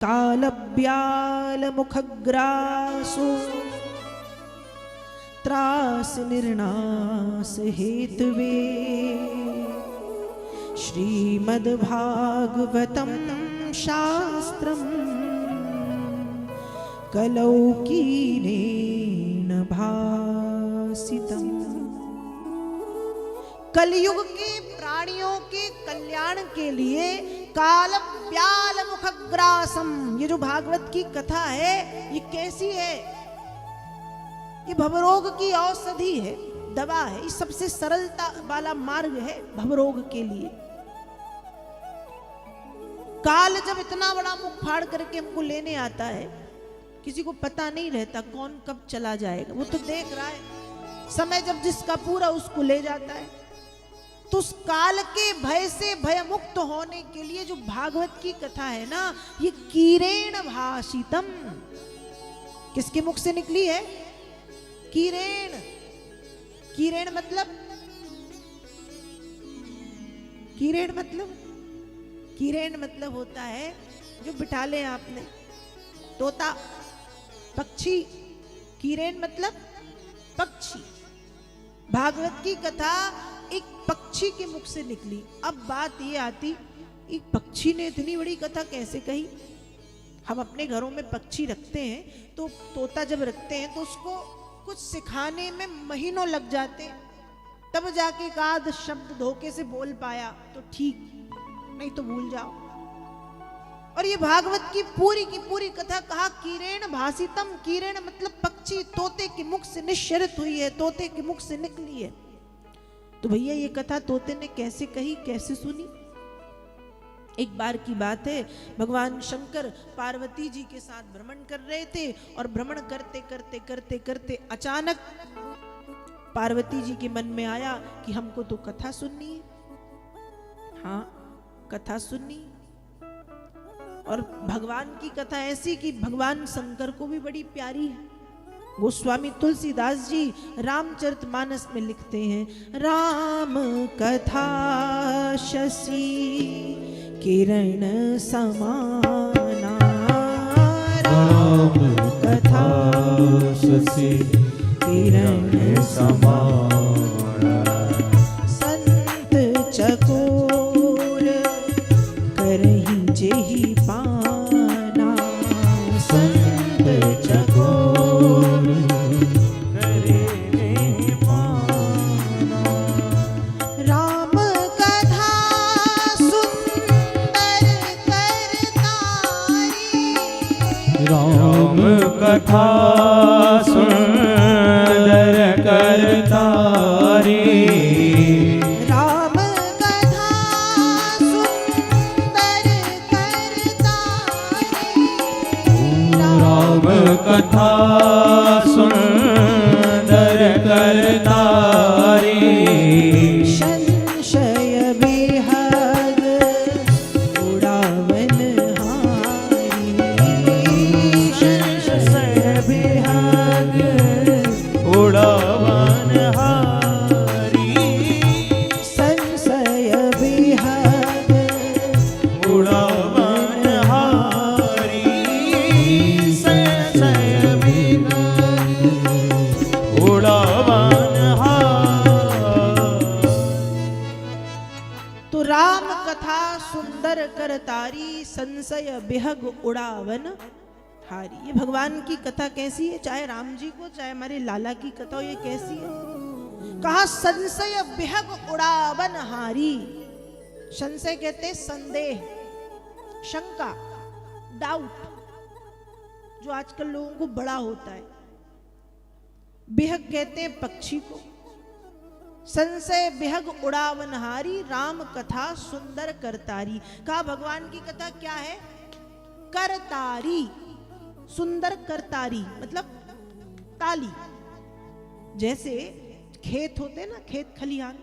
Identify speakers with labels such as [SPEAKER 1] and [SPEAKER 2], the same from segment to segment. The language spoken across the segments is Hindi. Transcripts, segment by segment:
[SPEAKER 1] कालव्याल मुखग्रासो त्रास निर्णास हेतवे श्रीमद्भागवतं शास्त्रम् कलौकीनेन भासितम्। कलयुग के प्राणियों के कल्याण के लिए कालव्याल मुखग्रासम, ये जो भागवत की कथा है ये कैसी है? ये भवरोग की औषधि है, दवा है। ये सबसे सरलता वाला मार्ग है भवरोग के लिए। काल जब इतना बड़ा मुख फाड़ करके हमको लेने आता है, किसी को पता नहीं रहता कौन कब चला जाएगा। वो तो देख रहा है समय जब जिसका पूरा उसको ले जाता है। तो उस काल के भय से भय मुक्त होने के लिए जो भागवत की कथा है ना, ये कीरेण भाषितम, किसके मुख से निकली है? कीरेण। कीरेण मतलब, कीरेण मतलब, कीरेण मतलब होता है जो बिठा ले आपने, तोता, पक्षी। कीरेण मतलब पक्षी। भागवत की कथा एक पक्षी के मुख से निकली। अब बात ये आती, एक पक्षी ने इतनी बड़ी कथा कैसे कही? हम अपने घरों में पक्षी रखते हैं, तो तोता जब रखते हैं तो उसको कुछ सिखाने में महीनों लग जाते, तब जाके एक आध शब्द धोखे से बोल पाया तो ठीक, नहीं तो भूल जाओ। और ये भागवत की पूरी कथा कहा कीरेण भाषितम। कीरेण मतलब पक्षी, तोते के मुख से निश्चरित हुई है, तोते के मुख से निकली है। तो भैया ये कथा तोते ने कैसे कही, कैसे सुनी? एक बार की बात है, भगवान शंकर पार्वती जी के साथ भ्रमण कर रहे थे और भ्रमण करते करते करते करते अचानक पार्वती जी के मन में आया कि हमको तो कथा सुननी है। हाँ, कथा सुननी। और भगवान की कथा ऐसी कि भगवान शंकर को भी बड़ी प्यारी है। गोस्वामी तुलसीदास जी रामचरितमानस में लिखते हैं, राम कथा शशि किरण समाना, राम कथा शशि किरण समाना, संत चकोर करहि जेहि पाना, संत चकोर करहि पाना, राम कथा सुंदर करतारी,
[SPEAKER 2] राम कथा सुंदर करतारी,
[SPEAKER 1] राम कथा सुंदर करतारी,
[SPEAKER 2] राम कथा सुंदर करतारी,
[SPEAKER 1] संशय बेहद उड़ावन हारी, संशय बेहद
[SPEAKER 2] उड़ावन हारी,
[SPEAKER 1] संशय बेहद
[SPEAKER 2] उड़ावन हारी, संशय बेहद उड़ावन हारी।
[SPEAKER 1] तो राम कथा सुंदर करतारी, संशय बेहग उड़ावन हारी। ये भगवान की कथा कैसी है? चाहे राम जी को, चाहे हमारे लाला की कथा हो, ये कैसी है? कहा संशय बेहग उड़ावन हारी। संशय कहते हैं संदेह, शंका, डाउट, जो आजकल लोगों को बड़ा होता है। बेहग कहते हैं पक्षी को। संशय बेहग उड़ावनहारी, राम कथा सुंदर करतारी। कहा भगवान की कथा क्या है? करतारी, सुंदर करतारी मतलब ताली। जैसे खेत होते ना, खेत खलिहान,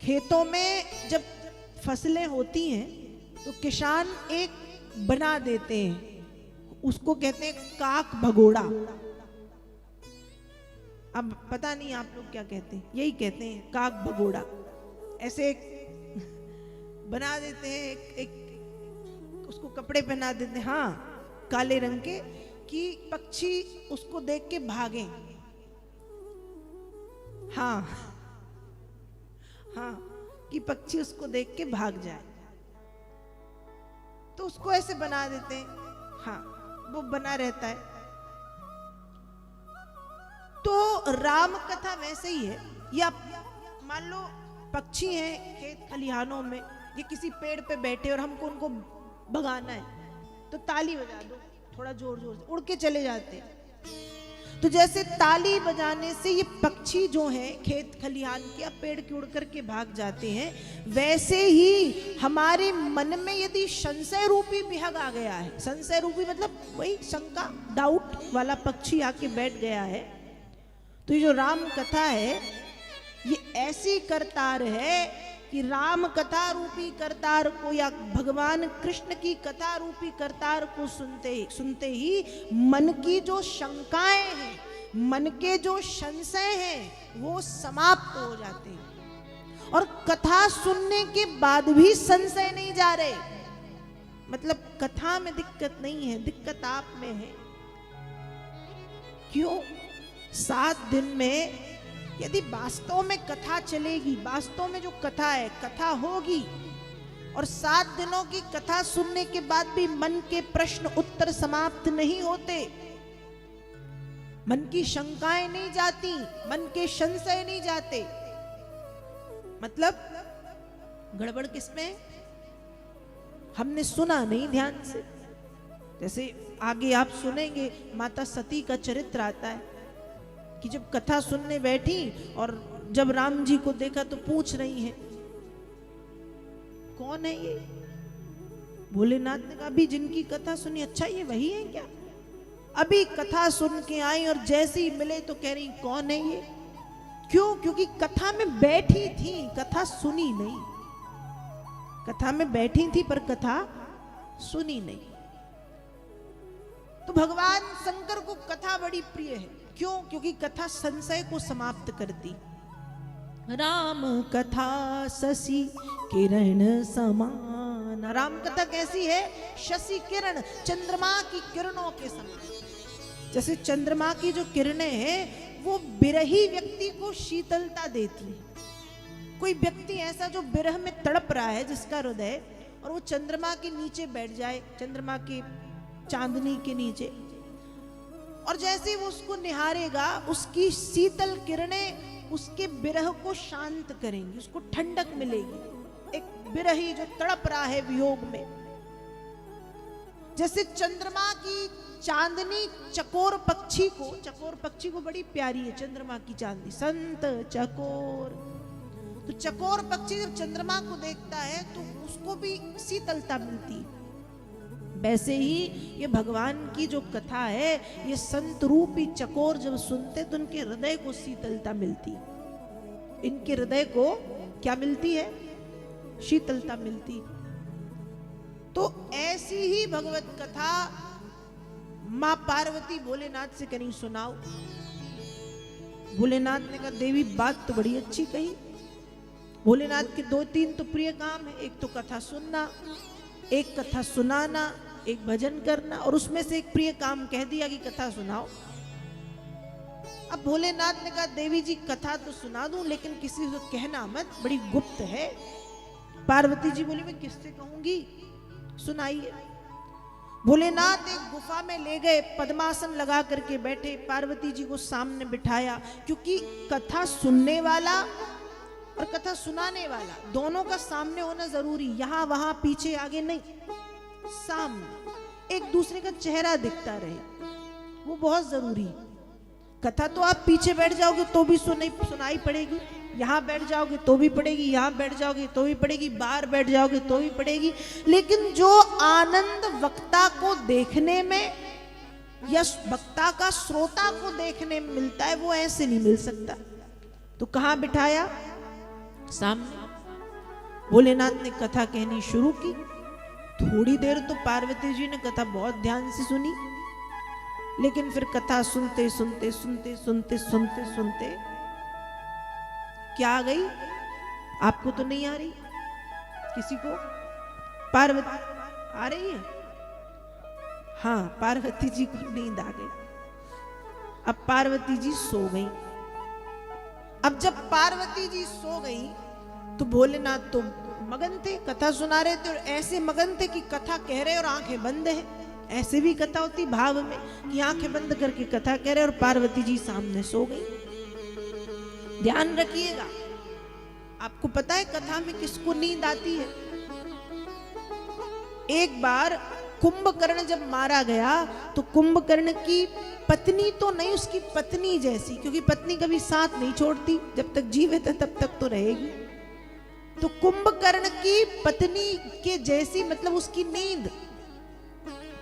[SPEAKER 1] खेतों में जब फसलें होती हैं तो किसान एक बना देते हैं, उसको कहते हैं काक भगोड़ा। अब पता नहीं आप लोग क्या कहते हैं, यही कहते हैं काक भगोड़ा। ऐसे एक बना देते हैं, एक उसको कपड़े पहना देते, हाँ, काले रंग के, कि पक्षी उसको देख के भागे। हाँ हाँ, कि पक्षी उसको देख के भाग जाए, तो उसको ऐसे बना देते हैं। हाँ, वो बना रहता है। तो राम कथा वैसे ही है। या मान लो पक्षी हैं खेत खलिहानों में, ये किसी पेड़ पे बैठे और हमको उनको भगाना है, तो ताली बजा दो थोड़ा जोर जोर से, उड़ के चले जाते हैं। तो जैसे ताली बजाने से ये पक्षी जो हैं खेत खलिहान के या पेड़ के उड़ करके भाग जाते हैं, वैसे ही हमारे मन में यदि संशय रूपी विहग आ गया है, संशय रूपी मतलब वही शंका, डाउट वाला पक्षी आके बैठ गया है, तो ये जो राम कथा है ये ऐसी करतार है कि राम कथा रूपी करतार को या भगवान कृष्ण की कथा रूपी करतार को सुनते ही मन की जो शंकाएं हैं, मन के जो संशय हैं, वो समाप्त हो जाते हैं। और कथा सुनने के बाद भी संशय नहीं जा रहे, मतलब कथा में दिक्कत नहीं है, दिक्कत आप में है। क्यों? 7 दिन में यदि वास्तव में कथा चलेगी, वास्तव में जो कथा है, कथा होगी, और 7 दिनों की कथा सुनने के बाद भी मन के प्रश्न उत्तर समाप्त नहीं होते, मन की शंकाएं नहीं जाती, मन के संशय नहीं जाते, मतलब गड़बड़ किसमें? हमने सुना नहीं ध्यान से। जैसे आगे आप सुनेंगे माता सती का चरित्र आता है कि जब कथा सुनने बैठी और जब राम जी को देखा तो पूछ रही हैं, कौन है ये? भोलेनाथ ने कहा, अभी जिनकी कथा सुनी, अच्छा ये वही है क्या? अभी कथा सुन के आई और जैसे ही मिले तो कह रही कौन है ये? क्यों? क्योंकि कथा में बैठी थी, कथा सुनी नहीं। कथा में बैठी थी पर कथा सुनी नहीं। तो भगवान शंकर को कथा बड़ी प्रिय है। क्यों? क्योंकि कथा संशय को समाप्त करती। राम कथा शशि किरण समान। राम कथा कैसी है? शशि किरण, चंद्रमा की किरणों के समान। जैसे चंद्रमा की जो किरणें हैं वो बिरही व्यक्ति को शीतलता देती है। कोई व्यक्ति ऐसा जो विरह में तड़प रहा है, जिसका हृदय, और वो चंद्रमा के नीचे बैठ जाए, चंद्रमा के चांदनी के नीचे, और जैसे वो उसको निहारेगा, उसकी शीतल किरणें उसके विरह को शांत करेंगी, उसको ठंडक मिलेगी। एक विरही जो तड़प रहा है वियोग में, जैसे चंद्रमा की चांदनी चकोर पक्षी को बड़ी प्यारी है चंद्रमा की चांदनी, संत चकोर। तो चकोर पक्षी जब चंद्रमा को देखता है तो उसको भी शीतलता मिलती है। वैसे ही ये भगवान की जो कथा है, ये संत रूपी चकोर जब सुनते तो उनके हृदय को शीतलता मिलती है। इनके हृदय को क्या मिलती है? शीतलता मिलती। तो ऐसी ही भगवत कथा मां पार्वती भोलेनाथ से कहीं सुनाओ। भोलेनाथ ने कहा, देवी बात तो बड़ी अच्छी कही। भोलेनाथ के 2-3 तो प्रिय काम है, एक तो कथा सुनना, एक कथा सुनाना, एक भजन करना, और उसमें से एक प्रिय काम कह दिया कि कथा सुनाओ। अब भोलेनाथ ने कहा, देवी जी कथा तो सुना दूं, लेकिन किसी को कहना मत, बड़ी गुप्त है। पार्वती जी बोली, मैं किससे कहूंगी, सुनाइए। भोलेनाथ एक गुफा में ले गए, पद्मासन लगा करके बैठे, पार्वती जी को सामने बिठाया, क्योंकि कथा सुनने वाला और कथा सुनाने वाला दोनों का सामने होना जरूरी, यहां वहां पीछे आगे नहीं, सामने एक दूसरे का चेहरा दिखता रहे, वो बहुत जरूरी। कथा तो आप पीछे बैठ जाओगे तो भी सुनाई पड़ेगी, यहां बैठ जाओगे तो भी पड़ेगी, यहां बैठ जाओगे तो भी पड़ेगी, बाहर बैठ जाओगे तो भी पड़ेगी, लेकिन जो आनंद वक्ता को देखने में या वक्ता का श्रोता को देखने में मिलता है, वो ऐसे नहीं मिल सकता। तो कहां बिठाया? सामने। भोलेनाथ ने कथा कहनी शुरू की। थोड़ी देर तो पार्वती जी ने कथा बहुत ध्यान से सुनी, लेकिन फिर कथा सुनते सुनते सुनते सुनते सुनते सुनते क्या आ गई? आपको तो नहीं आ रही, किसी को? पार्वती आ रही है? हाँ, पार्वती जी को नींद आ गई। अब पार्वती जी सो गई। अब जब पार्वती जी सो गई तो भोलेनाथ तो मगन थे, कथा सुना रहे थे, और ऐसे मगन थे कि कथा कह रहे और आंखें बंद है। ऐसे भी कथा होती भाव में कि आंखें बंद करके कथा कह रहे और पार्वती जी सामने सो गई। ध्यान रखिएगा, आपको पता है कथा में किसको नींद आती है? एक बार कुंभकर्ण जब मारा गया तो कुंभकर्ण की पत्नी तो नहीं, उसकी पत्नी जैसी, क्योंकि पत्नी कभी साथ नहीं छोड़ती, जब तक जीवित है तब तक तो रहेगी। तो कुंभकर्ण की पत्नी के जैसी, मतलब उसकी नींद,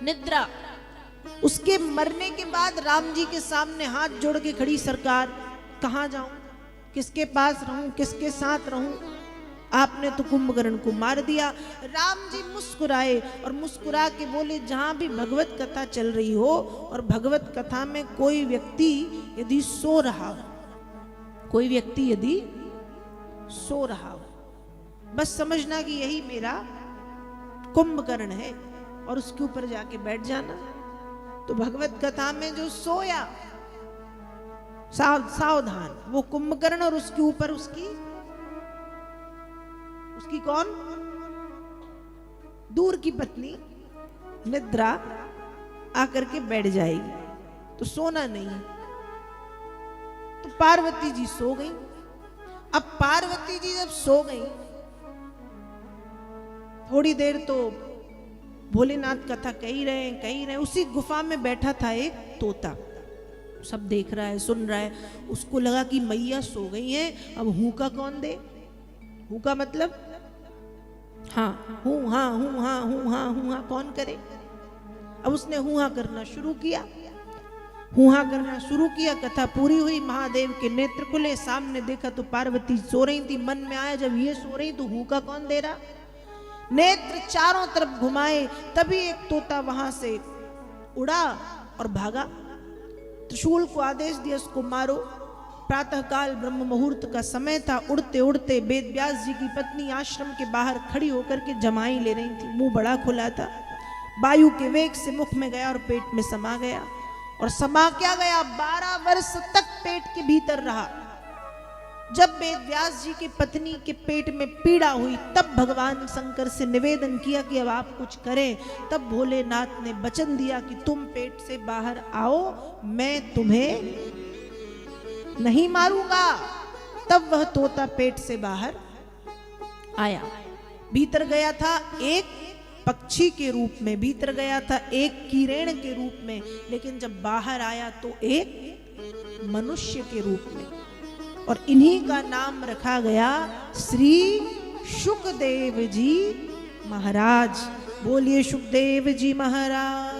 [SPEAKER 1] निद्रा। उसके मरने के बाद राम जी के सामने हाथ जोड़ के खड़ी, सरकार कहां जाऊं, किसके पास रहूं, किसके साथ रहूं? आपने तो कुंभकर्ण को मार दिया। राम जी मुस्कुराए और मुस्कुरा के बोले, जहां भी भगवत कथा चल रही हो और भगवत कथा में कोई व्यक्ति यदि सो रहा हो, कोई व्यक्ति यदि सो रहा हो, बस समझना कि यही मेरा कुंभकर्ण है और उसके ऊपर जाके बैठ जाना। तो भगवत कथा में जो सोया, सावधान, वो कुंभकर्ण और उसके ऊपर उसकी कौन? दूर की पत्नी निद्रा आकर के बैठ जाएगी। तो सोना नहीं है। तो पार्वती जी सो गई। अब पार्वती जी जब सो गई, थोड़ी देर तो भोलेनाथ कथा कही रहे। उसी गुफा में बैठा था एक तोता, सब देख रहा है, सुन रहा है। उसको लगा कि मैया सो गई है, अब हुक्का कौन दे? हुक्का मतलब हाँ, हूँ हाँ कौन करे? अब उसने हुआ करना शुरू किया। कथा पूरी हुई, महादेव के नेत्र खुले, सामने देखा तो पार्वती सो रही थी। मन में आया, जब ये सो रही तो हुक्का कौन दे रहा? नेत्र चारों तरफ घुमाए, तभी एक तोता वहां से उड़ा और भागा। त्रिशूल को आदेश दिया, उसको मारो। प्रातःकाल ब्रह्म मुहूर्त का समय था। उड़ते उड़ते वेद व्यास जी की पत्नी आश्रम के बाहर खड़ी होकर के जमाई ले रही थी। मुंह बड़ा खुला था, वायु के वेग से मुख में गया और पेट में समा गया। और समा क्या गया? 12 वर्ष तक पेट के भीतर रहा। जब वेद व्यास जी की पत्नी के पेट में पीड़ा हुई, तब भगवान शंकर से निवेदन किया कि अब आप कुछ करें। तब भोलेनाथ ने वचन दिया कि तुम पेट से बाहर आओ, मैं तुम्हें नहीं मारूंगा। तब वह तोता पेट से बाहर आया। भीतर गया था एक पक्षी के रूप में, भीतर गया था एक कीरेण के रूप में, लेकिन जब बाहर आया तो एक मनुष्य के रूप में। और इन्हीं का नाम रखा गया श्री शुकदेव जी महाराज। बोलिए शुकदेव जी महाराज।